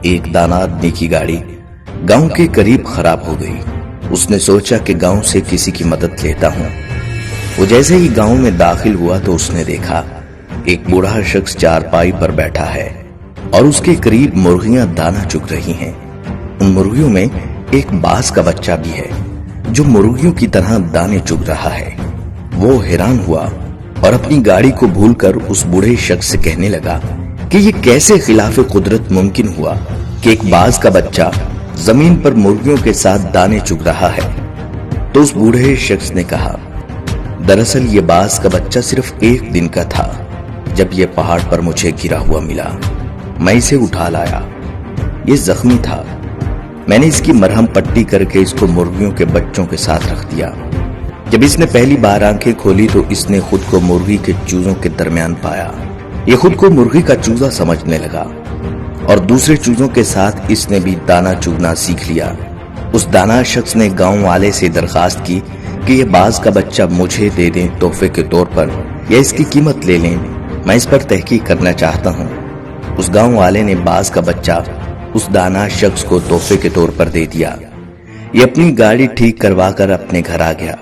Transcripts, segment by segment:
ایک दाना आदमी की गाड़ी गांव के करीब खराब हो गई। उसने सोचा कि गांव से किसी की मदद लेता हूं। वो जैसे ही गांव में दाखिल हुआ तो उसने देखा एक बूढ़ा शख्स चारपाई पर बैठा है और उसके करीब मुर्गियां दाना चुग रही हैं। उन मुर्गियों में एक बाज का बच्चा भी है जो मुर्गियों की तरह दाने चुग रहा है। वो हैरान हुआ और अपनी गाड़ी को भूलकर उस बूढ़े शख्स से कहने लगा कि ये कैसे खिलाफे कुदरत मुमकिन हुआ कि एक बाज का बच्चा जमीन पर मुर्गियों के साथ दाने चुग रहा है। तो उस बूढ़े शख्स ने कहा, दरअसल ये बाज का बच्चा सिर्फ एक दिन का था। जब ये पहाड़ पर मुझे गिरा हुआ मिला, मैं इसे उठा लाया। ये जख्मी था। मैंने इसकी मरहम पट्टी करके इसको मुर्गियों के बच्चों के साथ रख दिया। जब इसने पहली बार आंखें खोली तो इसने खुद को मुर्गी के चूजों के दरमियान पाया। ये खुद को मुर्गी का चूजा समझने लगा और दूसरे चूजों के साथ इसने भी दाना चुगना सीख लिया। उस दाना शख्स ने गांव वाले से दरखास्त की कि ये बाज का बच्चा मुझे दे दें तोहफे के तौर पर या इसकी कीमत ले लें, मैं इस पर तहकीक करना चाहता हूँ। उस गांव वाले ने बाज का बच्चा उस दाना शख्स को तोहफे के तौर पर दे दिया। ये अपनी गाड़ी ठीक करवा कर अपने घर आ गया।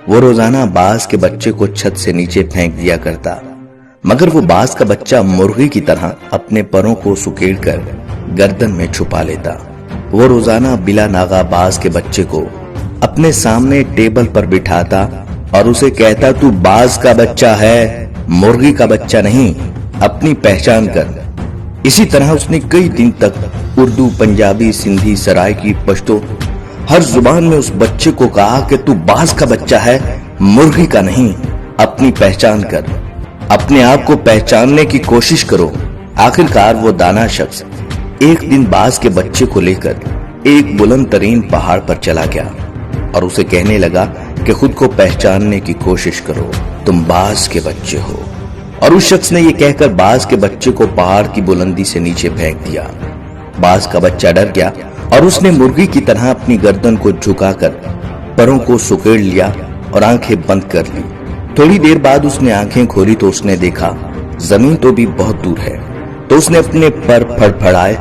वो रोजाना बाज के बच्चे को छत से नीचे फेंक दिया करता, मगर वो बाज का बच्चा मुर्गी की तरह अपने परों को सुकेड़ कर गर्दन में छुपा लेता। वो रोजाना बिला नागा बाज के बच्चे को अपने सामने टेबल पर बिठाता और उसे कहता, तू बाज का बच्चा है, मुर्गी का बच्चा नहीं, अपनी पहचान कर। इसी तरह उसने कई दिन तक उर्दू, पंजाबी, सिंधी, सराइकी, पश्तो हर जुबान में उस बच्चे को कहा कि तू बाज का बच्चा है, मुर्गी का नहीं, अपनी पहचान कर, अपने आप को पहचानने की कोशिश करो। आखिरकार वो दाना शख्स एक दिन बाज के बच्चे को लेकर एक बुलंद तरीन पहाड़ पर चला गया और उसे कहने लगा कि खुद को पहचानने की कोशिश करो, तुम बाज के बच्चे हो। और उस शख्स ने यह कहकर बाज के बच्चे को पहाड़ की बुलंदी से नीचे फेंक दिया। बाज का बच्चा डर गया और उसने मुर्गी की तरह अपनी गर्दन को झुकाकर परों को सुकेड़ लिया और आंखें बंद कर ली। थोड़ी देर बाद उसने आंखें खोली तो उसने देखा जमीन तो भी बहुत दूर है। तो उसने अपने पर फड़फड़ाए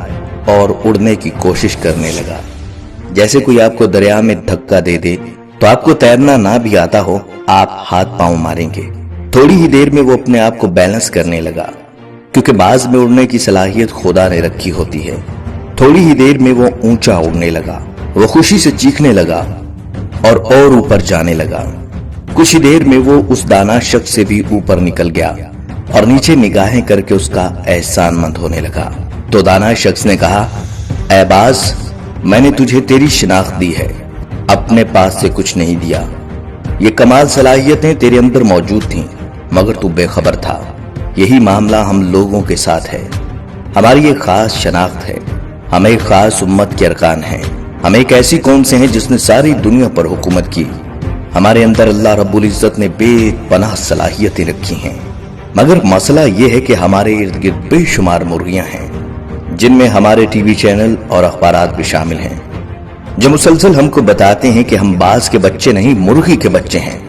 और उड़ने की कोशिश करने लगा। जैसे कोई आपको दरिया में धक्का दे दे तो आपको तैरना ना भी आता हो, आप हाथ पांव मारेंगे। थोड़ी ही देर में वो अपने आप को बैलेंस करने लगा, क्योंकि बाज में उड़ने की सलाहियत खुदा ने रखी होती है। थोड़ी ही देर में वो ऊंचा उड़ने लगा। वो खुशी से चीखने लगा और ऊपर जाने लगा। कुछ ही देर में वो उस दाना शख्स से भी ऊपर निकल गया और नीचे निगाहें करके उसका एहसानमंद होने लगा। तो दाना शख्स ने कहा, ऐ बाज, मैंने तुझे तेरी शिनाख्त दी है, अपने पास से कुछ नहीं दिया। ये कमाल सलाहियतें तेरे अंदर मौजूद थीं, मगर तू बेखबर था। यही मामला हम लोगों के साथ है। हमारी एक खास शनाख्त है, हम एक खास उम्मत के अरकान हैं। हम एक ऐसी कौम से हैं जिसने सारी दुनिया पर हुकूमत की। हमारे अंदर अल्लाह रब्बुल इज्जत ने बेपनाह सलाहियतें रखी हैं, मगर मसला ये है कि हमारे इर्द गिर्द बेशुमार मुर्गियां हैं, जिनमें हमारे टीवी चैनल और अखबारात भी शामिल हैं, जो मुसलसल हमको बताते हैं कि हम बाज के बच्चे नहीं, मुर्गी के बच्चे हैं।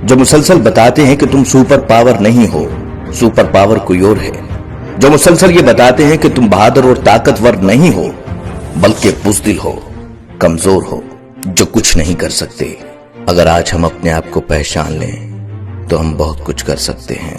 जो मुसलसल बताते हैं कि तुम सुपर पावर नहीं हो, सुपर पावर कोई और है। जो मुसलसल ये बताते हैं कि तुम बहादुर और ताकतवर नहीं हो, बल्कि बुज़दिल हो, कमजोर हो, जो कुछ नहीं कर सकते। अगर आज हम अपने आप को पहचान लें तो हम बहुत कुछ कर सकते हैं।